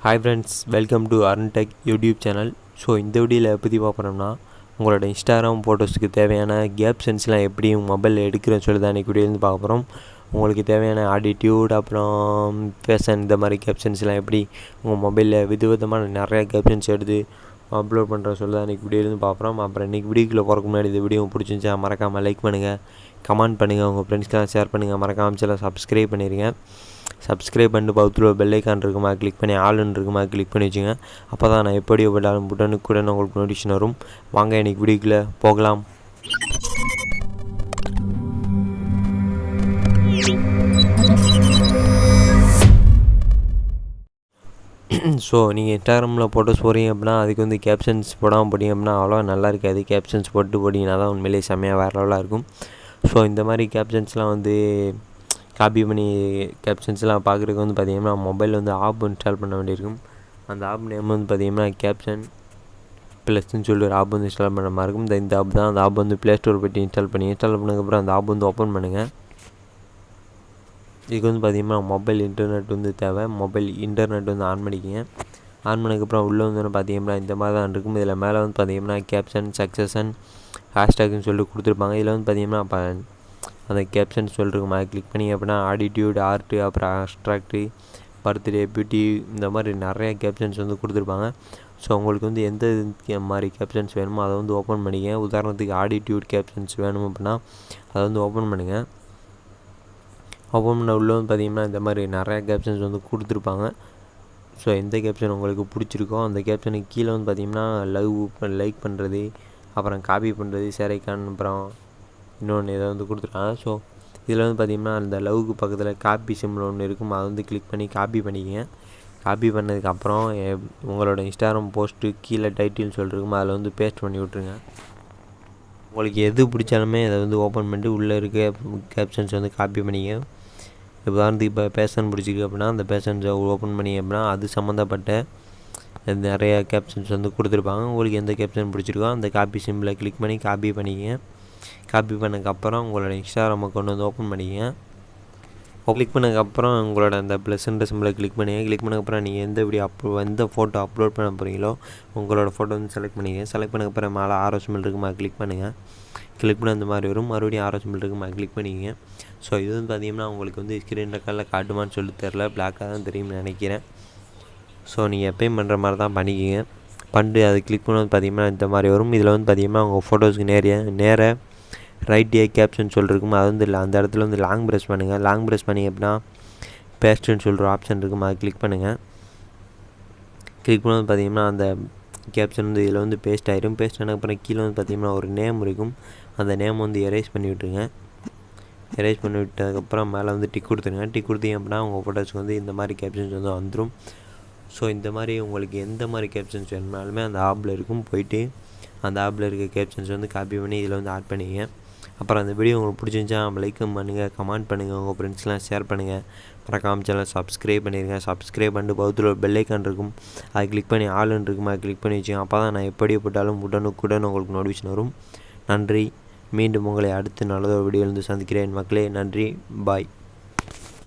Hi friends, welcome to Arun tech YouTube channel. So இந்த வீடியோவில் பற்றி பார்க்குறோம்னா, உங்களோட இன்ஸ்டாகிராம் ஃபோட்டோஸுக்கு தேவையான கேப்ஷன்ஸ்லாம் எப்படி உங்கள் மொபைலில் எடுக்கிறேன்னு சொல்லி தான் இன்றைக்கி வீடியோலேருந்து பார்க்க போகிறோம். உங்களுக்கு தேவையான ஆட்டிடியூட், அப்புறம் ஃபேஷன், இந்த மாதிரி கேப்ஷன்ஸ்லாம் எப்படி உங்கள் மொபைலில் விதவிதமான நிறையா கேப்ஷன்ஸ் எடுத்து அப்லோட் பண்ணுற சொல்லி தான் இன்றைக்கி வீடியோலேருந்து பார்க்குறோம். அப்புறம் இன்றைக்கி வீடியோக்குள்ளே போகிறதுக்கு முன்னாடி இந்த வீடியோ பிடிச்சிருந்துச்சா மறக்காமல் லைக் பண்ணுங்கள், கமெண்ட் பண்ணுங்கள், உங்கள் ஃப்ரெண்ட்ஸ்க்கெலாம் ஷேர் பண்ணுங்கள், மறக்காமல் சேனலை சப்ஸ்கிரைப் பண்ணிடுங்க. சப்ஸ்கிரைப் பண்ணிட்டு பக்கத்தில் ஒரு பெல் ஐக்கான் இருக்குமா கிளிக் பண்ணி ஆளுன்னு இருக்குமா கிளிக் பண்ணி வச்சுங்க. அப்போ தான் நான் எப்படி விட்டாலும் உடனுக்குடன் உங்களுக்கு நோட்டிஃபிகேஷன் வரும். வாங்க இன்றைக்கி வீடியோக்குள்ளே போகலாம். ஸோ நீங்கள் இன்ஸ்டாகிராமில் ஃபோட்டோஸ் போடுறீங்க அப்படின்னா அதுக்கு வந்து கேப்ஷன்ஸ் போடாமல் போட்டிங்க அப்படின்னா அவ்வளோ நல்லா இருக்காது. கேப்ஷன்ஸ் போட்டு போட்டிங்கன்னா தான் உண்மையிலேயே செம்மையாக வேறு லெவலாக இருக்கும். ஸோ இந்த மாதிரி கேப்ஷன்ஸ்லாம் வந்து காப்பி பண்ணி கேப்ஷன்ஸ்லாம் பார்க்குறதுக்கு வந்து பார்த்திங்கன்னா மொபைலில் வந்து ஆப் இன்ஸ்டால் பண்ண வேண்டியிருக்கும். அந்த ஆப் நேம் வந்து பார்த்திங்கன்னா கேப்ஷன் ப்ளஸ்ன்னு சொல்லி ஒரு ஆப் வந்து இன்ஸ்டால் பண்ணுற மாதிரி இருக்கும். இந்த ஆப் தான். அந்த ஆப் வந்து ப்ளே ஸ்டோர் போய்ட்டு இன்ஸ்டால் பண்ணதுக்கப்புறம் அந்த ஆப் வந்து ஓப்பன் பண்ணுங்கள். இதுக்கு வந்து பார்த்திங்கன்னா மொபைல் இன்டர்நெட் வந்து தேவை. மொபைல் இன்டர்நெட் வந்து ஆன் பண்ணிக்கிங்க. ஆன் பண்ணதுக்கப்புறம் உள்ளே வந்து பார்த்திங்கன்னா இந்த மாதிரி தான் இருக்கும். இதில் மேலே வந்து பார்த்திங்கன்னா கேப்ஷன், சக்ஸஷன், ஹேஷ்டேக்னு சொல்லிட்டு கொடுத்துருப்பாங்க. இதில் வந்து பார்த்திங்கன்னா அப்போ அந்த கேப்ஷன் சொல்லிருக்கும் அதை கிளிக் பண்ணி அப்படின்னா ஆட்டிடியூட், ஆர்ட்டு, அப்புறம் அப்ஸ்ட்ராக்ட்டு, பர்த்டே, பியூட்டி, இந்த மாதிரி நிறையா கேப்ஷன்ஸ் வந்து கொடுத்துருப்பாங்க. ஸோ உங்களுக்கு வந்து எந்த மாதிரி கேப்ஷன்ஸ் வேணுமோ அதை வந்து ஓப்பன் பண்ணிங்க. உதாரணத்துக்கு ஆட்டிடியூட் கேப்ஷன்ஸ் வேணும் அப்படின்னா அதை வந்து ஓப்பன் பண்ணுங்கள். ஓப்பன் பண்ண உள்ள வந்து பார்த்திங்கன்னா இந்த மாதிரி நிறையா கேப்ஷன்ஸ் வந்து கொடுத்துருப்பாங்க. ஸோ எந்த கேப்ஷன் உங்களுக்கு பிடிச்சிருக்கோ அந்த கேப்ஷனுக்கு கீழே வந்து பார்த்திங்கன்னா லைக் பண்ணுறது, அப்புறம் காப்பி பண்ணுறது, ஷேரைக்கான், அப்புறம் இன்னொன்று இதை வந்து கொடுத்துருக்காங்க. ஸோ இதில் வந்து பார்த்திங்கன்னா அந்த லவ்வுக்கு பக்கத்தில் காப்பி சிம்பிள் ஒன்று இருக்கும். அதை வந்து கிளிக் பண்ணி காப்பி பண்ணிக்கங்க. காப்பி பண்ணதுக்கப்புறம் உங்களோட இன்ஸ்டாகிராம் போஸ்ட்டு கீழே டைட்டில்னு சொல்லிருக்கும், அதில் வந்து பேஸ்ட் பண்ணி விட்ருங்க. உங்களுக்கு எது பிடிச்சாலுமே அதை வந்து ஓப்பன் பண்ணிட்டு உள்ளே இருக்க கேப்ஷன்ஸ் வந்து காப்பி பண்ணிங்க. உதாரணத்துக்கு இப்போ பேஷன் பிடிச்சிருக்கு அப்படின்னா அந்த பேஷன்ஸை ஓப்பன் பண்ணி அப்படின்னா அது சம்மந்தப்பட்ட நிறையா கேப்ஷன்ஸ் வந்து கொடுத்துருப்பாங்க. உங்களுக்கு எந்த கேப்ஷன் பிடிச்சிருக்கோ அந்த காப்பி சிம்பிளை கிளிக் பண்ணி காப்பி பண்ணிக்கங்க. காப்பி பண்ணதுக்கப்புறம் உங்களோட இன்ஸ்டாகிராம் அக்கௌண்ட் வந்து ஓப்பன் பண்ணிக்கங்க. கிளிக் பண்ணதுக்கப்புறம் உங்களோட அந்த ப்ளஸ்ன்ற சிம்பிளை கிளிக் பண்ணிங்க. கிளிக் பண்ணதுக்கப்புறம் நீங்கள் எந்த ஃபோட்டோ அப்லோட் பண்ண போகிறீங்களோ உங்களோட ஃபோட்டோ வந்து செலக்ட் பண்ணிங்க. செலக்ட் பண்ணதுக்கப்புறம் மேலே ஆரோ சிம்பிள் இருக்குமா கிளிக் பண்ணுங்கள். கிளிக் பண்ண அந்த மாதிரி வரும். மறுபடியும் ஆரோ சிம்பிள் இருக்குமா கிளிக் பண்ணிங்க. ஸோ இது வந்து பார்த்திங்கன்னா உங்களுக்கு வந்து ஸ்க்ரீன் ரெக்கார்டில் காட்டுமான்னு சொல்லி தெரில, பிளாக்காக தான் தெரியும்னு நினைக்கிறேன். ஸோ நீங்கள் எப்பயும் பண்ணுற மாதிரி தான் பண்ணிக்கிங்க. பண்ணிட்டு அது கிளிக் பண்ணது பார்த்திங்கன்னா இந்த மாதிரி வரும். இதில் வந்து பார்த்திங்கன்னா உங்கள் ஃபோட்டோஸுக்கு நேராக ரைட் கேப்ஷன் சொல்லிருக்கும். அது வந்து அந்த இடத்துல வந்து லாங் ப்ரெஸ் பண்ணுங்கள். லாங் ப்ரெஸ் பண்ணி அப்படின்னா பேஸ்ட்டுன்னு சொல்கிற ஆப்ஷன் இருக்கும், அதை கிளிக் பண்ணுங்கள். கிளிக் பண்ணது பார்த்திங்கன்னா அந்த கேப்ஷன் வந்து இதில் வந்து பேஸ்ட் ஆகிடும். பேஸ்ட் ஆனதுக்கப்புறம் கீழே வந்து பார்த்திங்கன்னா ஒரு நேம் இருக்கும். அந்த நேம் வந்து எரேஸ் பண்ணி விட்டுருங்க. எரேஸ் பண்ணி விட்டதுக்கப்புறம் மேலே வந்து டிக் கொடுத்துருங்க. டிக் கொடுத்தீங்க அப்படின்னா உங்கள் ஃபோட்டோஸ்க்கு வந்து இந்த மாதிரி கேப்ஷன்ஸ் வந்து வந்துடும். ஸோ இந்த மாதிரி உங்களுக்கு எந்த மாதிரி கேப்ஷன்ஸ் வேணுனாலுமே அந்த ஆப்பில் இருக்கும். போயிட்டு அந்த ஆப்பில் இருக்க கேப்ஷன்ஸ் வந்து காப்பி பண்ணி இதில் வந்து ஆட் பண்ணிங்க. அப்புறம் அந்த வீடியோ உங்களுக்கு பிடிச்சிருந்துச்சா லைக் பண்ணுங்கள், கமெண்ட் பண்ணுங்கள், உங்கள் ஃப்ரெண்ட்ஸ்லாம் ஷேர் பண்ணுங்கள். மறக்காமல் சேனல் சப்ஸ்கிரைப் பண்ணிடுங்க. சப்ஸ்கிரைப் பண்ணிட்டு பக்கத்தில் ஒரு பெல் ஐக்கான் இருக்கும், அதை கிளிக் பண்ணி ஆளுன்னு இருக்குமா கிளிக் பண்ணி வச்சுங்க. அப்போ தான் நான் எப்படி போட்டாலும் உடனுக்குடன் உங்களுக்கு நோட்டிஃபிகேஷன் வரும். நன்றி. மீண்டும் உங்களை அடுத்து நல்லதொரு வீடியோவிலிருந்து சந்திக்கிறேன் மக்களே. நன்றி. பாய்.